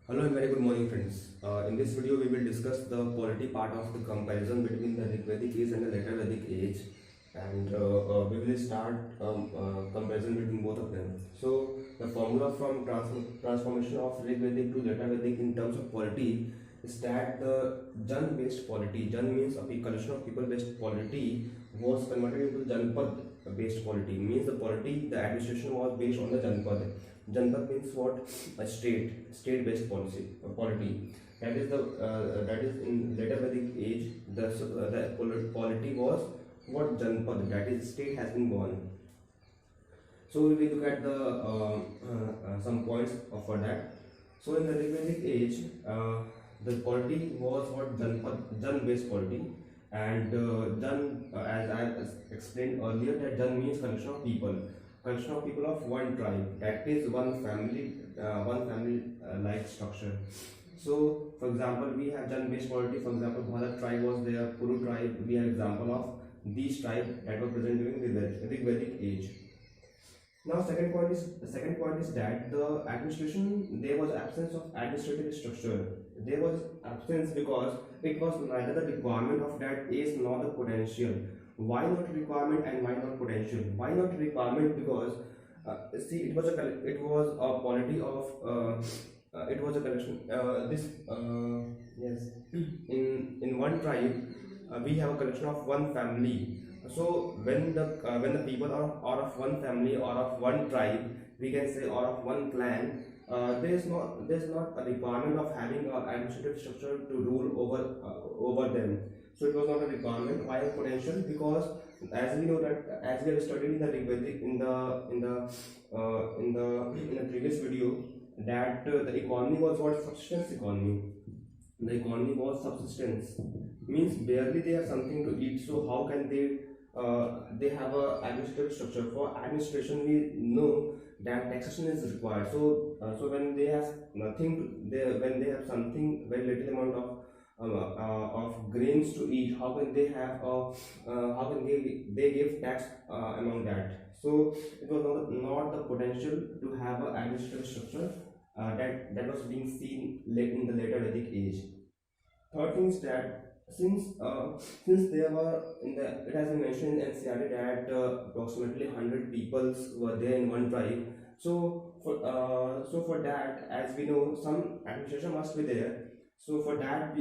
Hello and very good morning, friends. In this video, we will discuss the polity part of the comparison between the Rigvedic age and the later Vedic age, and we will start comparison between both of them. So, the formula from transformation of Rigvedic to later Vedic in terms of polity is that the Jan-based polity, Jan means a collection of people-based polity, was converted into Janpad-based polity. Means the polity, the administration was based on the Janpad. Janpad means what? A state-based polity. That is in later Vedic age. The polity was what? Janpad. That is, state has been born. So we will look at the some points for that. So in the Rigvedic age, the polity was what? Jan-based polity, and Jan, as I explained earlier, that Jan means collection of people of one tribe, that is one family, like structure. So for example, we have Jan based polity. For example, Bharat tribe was there, Kuru tribe. We have example of these tribes that were present during the Rigvedic age. Now the second point is that the administration, there was absence of administrative structure. There was absence because it was neither the requirement of that age nor the potential. Why not requirement and why not potential? Why not requirement? Because see, it was a polity of it was a collection. This yes, in one tribe, we have a collection of one family. So when the people are of one family or of one tribe, we can say, or of one clan, there's not a requirement of having an administrative structure to rule over them. So it was not a requirement. Why a potential? Because as we know that, as we have studied in the Rigvedic in the previous video, that the economy was what? Subsistence economy. The economy was subsistence, means barely they have something to eat. So how can they have a administrative structure? For administration, we know that taxation is required. So when they have nothing, when they have something, very little amount of grains to eat, how can they have how can they give tax among that? So it was not the potential to have an administrative structure that was being seen late in the later Vedic age. Third thing is that since there were it has been mentioned in NCERT that approximately 100 peoples were there in one tribe. So for that, as we know, some administration must be there. So for that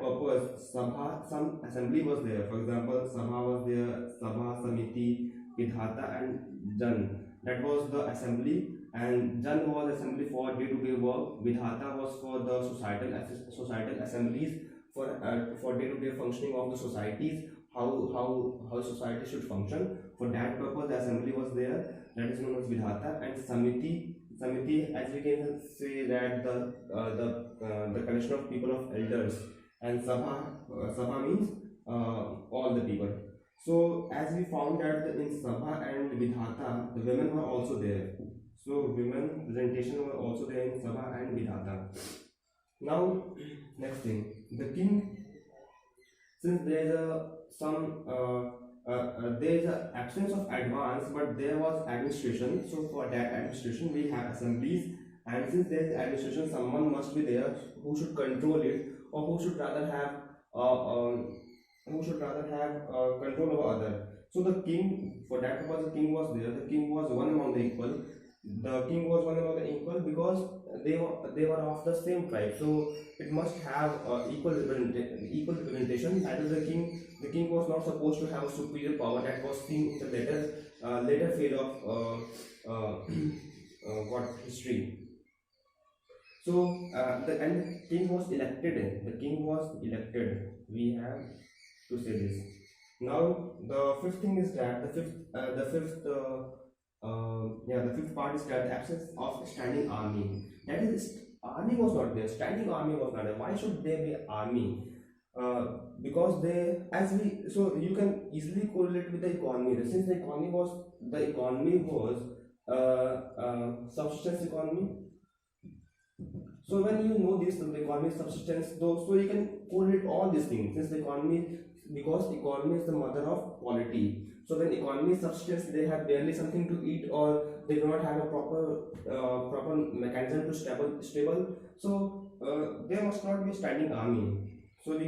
purpose, some assembly was there. For example, Sabha was there, Sabha, Samiti, Vidhata, and Jan. That was the assembly, and Jan was assembly for day-to-day work. Vidhata was for the societal assemblies, for day-to-day functioning of the societies, how society should function. For that purpose, the assembly was there. That is known as Vidhata. And Samiti, as we can say, that the collection of people of elders. And Sabha means all the people. So as we found that in Sabha and Vidhata, the women were also there. So women representation were also there in Sabha and Vidhata. Now, next thing, the king, since there is there is an absence of advance, but there was administration. So for that administration, we have assemblies, and since there is administration, someone must be there who should control it, or who should rather have control over other. So the king, for that purpose, the king was there. The king was one among the equal. The king was one among the equal because they were of the same tribe. So it must have equal representation. That is, the king was not supposed to have a superior power that was seen in the later phase of what history. So the king was elected. The king was elected. We have to say this. Now the fifth thing is that the fifth part is that the absence of standing army. That is, army was not there. Standing army was not there. Why should there be army? Because so you can easily correlate with the economy. Since the economy was subsistence economy. So when you know this, the economy is subsistence, so you can correlate all these things. Since because economy is the mother of polity. So when economy is subsistence, they have barely something to eat, or they do not have a proper mechanism to stable. So there must not be a standing army. So we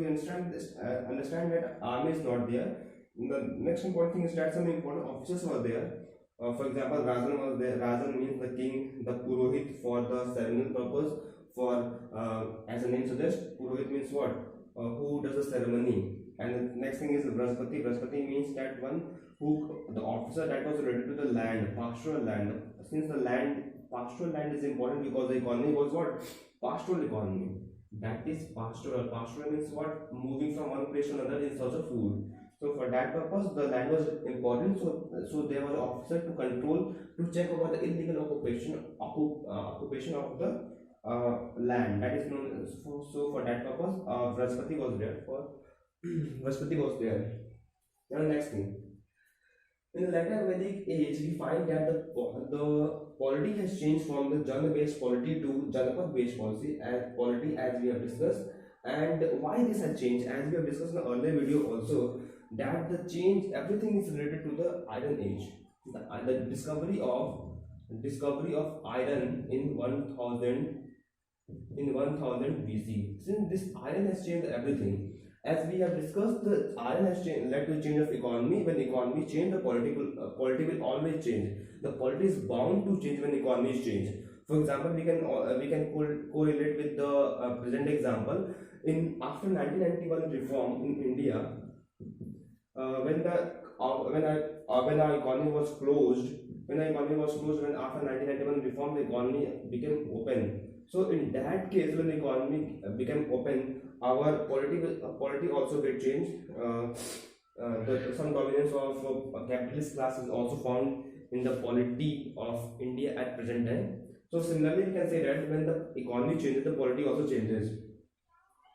understand this, understand that army is not there. The next important thing is that some important officers were there. For example, Rajan was there. Rajan means the king, the Purohit for the ceremonial purpose. For as the name suggests, Purohit means what? Who does the ceremony. And the next thing is Brahaspati. Brahaspati means that one who, the officer that was related to the land, pastoral land. Since the land, pastoral land is important because the economy was what? Pastoral economy. That is pastoral. Pastoral means what? Moving from one place to another in search of food. So for that purpose, the land was important. So there was an officer to control, to check over the illegal occupation of the land. That is known as, so for that purpose, Brahaspati was there. For Brahaspati was there. Now next thing. In the later Vedic age, we find that the polity has changed from the Jana-based polity to Janapat-based polity as we have discussed. And why this has changed, as we have discussed in the earlier video also, that the change, everything is related to the Iron Age. The discovery of iron in 1000 BC. Since this iron has changed everything. As we have discussed, the iron has led to change of economy. When economy change, the polity will always change. The polity is bound to change when economy is changed. For example, we can correlate with the present example. After 1991 reform in India, when our economy was closed, when after 1991 reform, the economy became open. So in that case, when the economy became open, our polity also get changed. Some dominance of capitalist class is also found in the polity of India at present time. So similarly, we can say that when the economy changes, the polity also changes.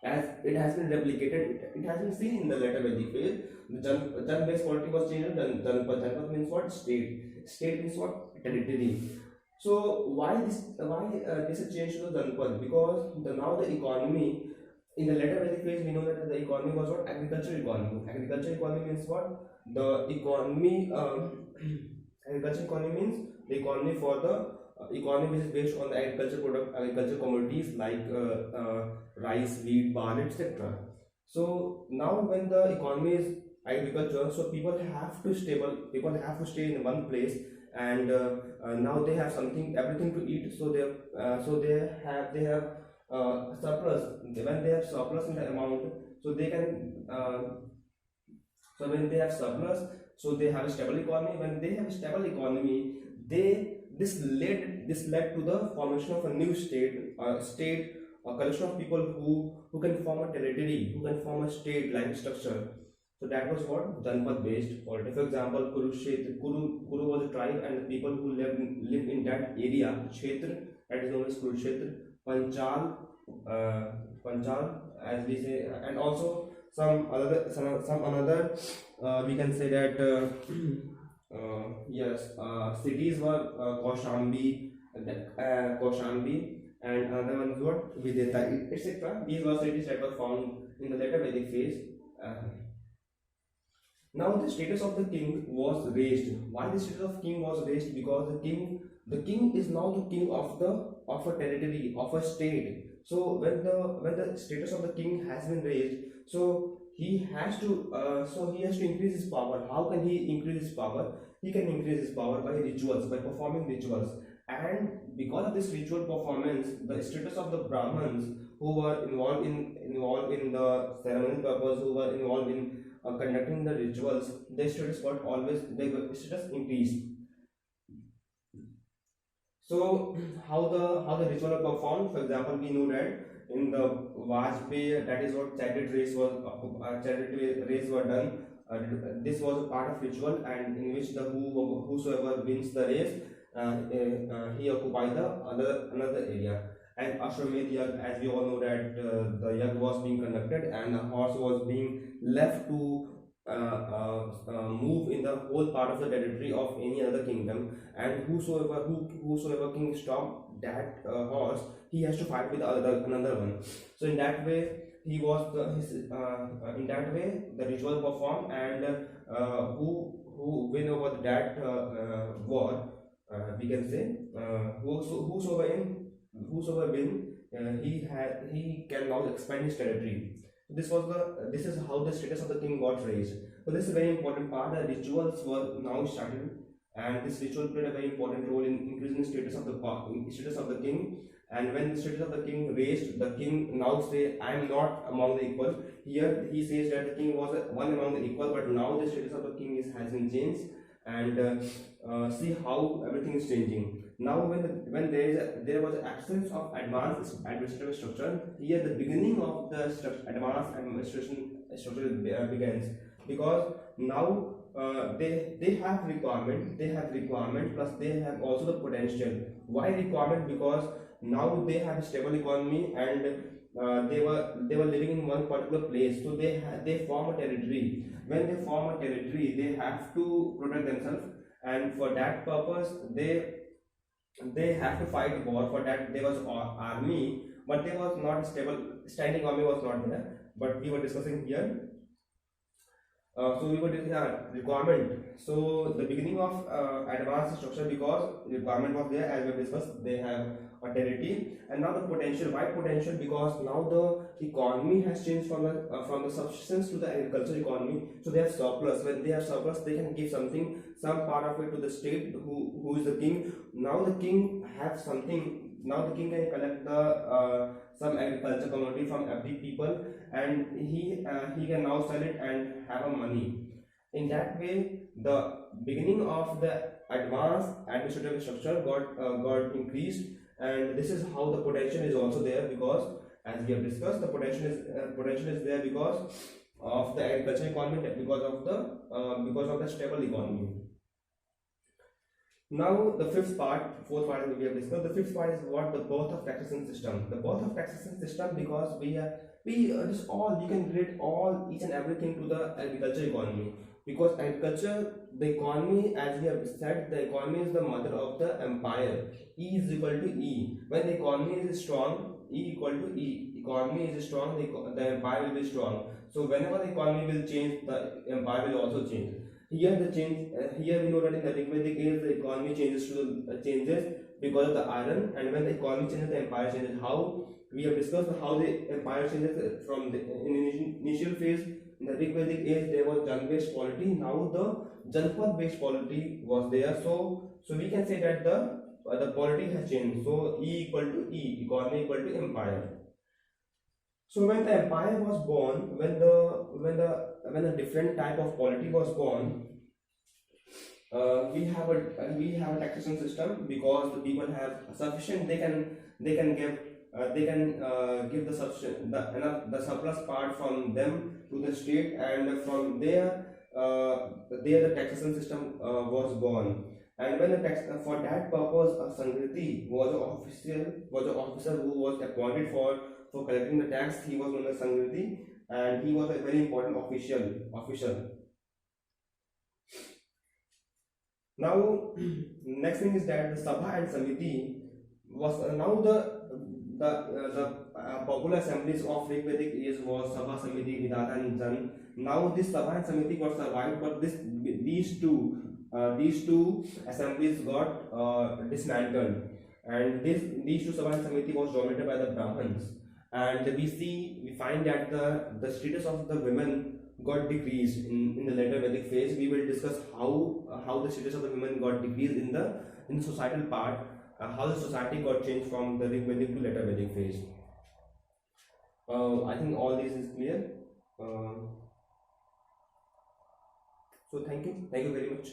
As it has been replicated, it has been seen in the later Vedic phase. The Jan-based polity was changed. Janpat means what? State. State means what? Territory. So why this is changed to the Janpat? Because now the economy in the later Vedic phase, we know that the economy was what? Agricultural economy. Agricultural economy means what? The economy agricultural economy means the economy for the economy which is based on the agricultural commodities like rice, wheat, barley, etc. So now when the economy is agriculture, so people have to stay in one place, and now they have everything to eat. So they have surplus. When they have surplus in the amount, so they can so when they have surplus, so they have a stable economy. When they have a stable economy, this led to the formation of a new state, a collection of people who can form a territory, who can form a state-like structure. So that was what? Janpat-based polity. For example, Kuru was a tribe, and the people who live in that area, Kshetra, that is known as Kurukshetra. Panchal, as we say, and also some another. We can say that yes, cities were Kaushambi, and another one is what? Videta, etc. These were cities that were found in the later Vedic phase. Now the status of the king was raised. Why the status of king was raised? Because the king is now the king of a territory, of a state. So when the status of the king has been raised, so he has to increase his power. How can he increase his power? He can increase his power by rituals, by performing rituals. And because of this ritual performance, the status of the Brahmins who were involved in the ceremonial purpose, who were involved in conducting the rituals, their status increased. So how the ritual are performed? For example, we know that in the Vajpayee, that is what chariot race were done. This was a part of ritual, and in which whosoever wins the race, he occupies another area. And Ashwamedh Yagna, as we all know that the yagna was being conducted, and the horse was being left to move in the whole part of the territory of any other kingdom, and whosoever king stopped that horse, he has to fight with another one. So in that way, the ritual performed, and who win over that war, we can say whosoever win, he can now expand his territory. This is how the status of the king got raised. So this is a very important part. The rituals were now started, and this ritual played a very important role in increasing the status of the king. And when the status of the king raised, the king now say, I am not among the equal. Here he says that the king was one among the equal, but now the status of the king has been changed. And see how everything is changing. Now when there was absence of advanced administrative structure, here the beginning of the advanced administration structure begins, because now they have requirement plus they have also the potential. Why requirement? Because now they have a stable economy, and they were living in one particular place, so they form a territory. When they form a territory, they have to protect themselves, and for that purpose they have to fight war. For that there was army, but there was not stable standing army was not there. But we were discussing here. So we were discussing requirement. So the beginning of advanced structure, because requirement was there, as we have discussed. They have a territory, and now the potential. Why potential? Because now the economy has changed from the subsistence to the agriculture economy. So they have surplus. When they have surplus, they can give some part of it to the state, who is the king. Now the king have something. Now the king can collect the some agriculture commodity from every people, and he can now sell it and have a money. In that way, the beginning of the advanced administrative structure got increased, and this is how the potential is also there, because as we have discussed, the potential is there because of the agriculture economy, because of the stable economy. Now the fourth part we have discussed. The fifth part is what the birth of taxation system. The birth of taxation system, because we this all we can relate all each and everything to the agriculture economy, because agriculture, the economy, as we have said, the economy is the mother of the empire. E is equal to E. When the economy is strong, E equal to E. Economy is strong, the empire will be strong. So whenever the economy will change, the empire will also change. Here the change. Here we know that in the Rigvedic age the economy changes because of the iron, and when the economy changes, the empire changes. How we have discussed how the empire changes from the initial phase. In the Rigvedic age there was Jan-based polity. Now the Janpad-based polity was there. So we can say that the polity has changed. So E equal to E, economy equal to empire. So when the empire was born, when a different type of polity was born, we have a taxation system, because the people have sufficient. They can give the surplus part from them to the state, and from there the taxation system was born. And when for that purpose, a Sangriti was an officer who was appointed for collecting the tax. He was known as Sangriti, and he was a very important official. Now, next thing is that the Sabha and Samiti was now the popular assemblies of Rigvedic age was Sabha, Samiti, Vidata, and Jan. Now this Sabha and Samiti got survived, but these two assemblies got dismantled, and these two Sabha and Samiti was dominated by the Brahmins. And we find that the status of the women got decreased in the later Vedic phase. We will discuss how the status of the women got decreased in the societal part, how the society got changed from the Rigvedic to later Vedic phase. I think all this is clear. So thank you very much.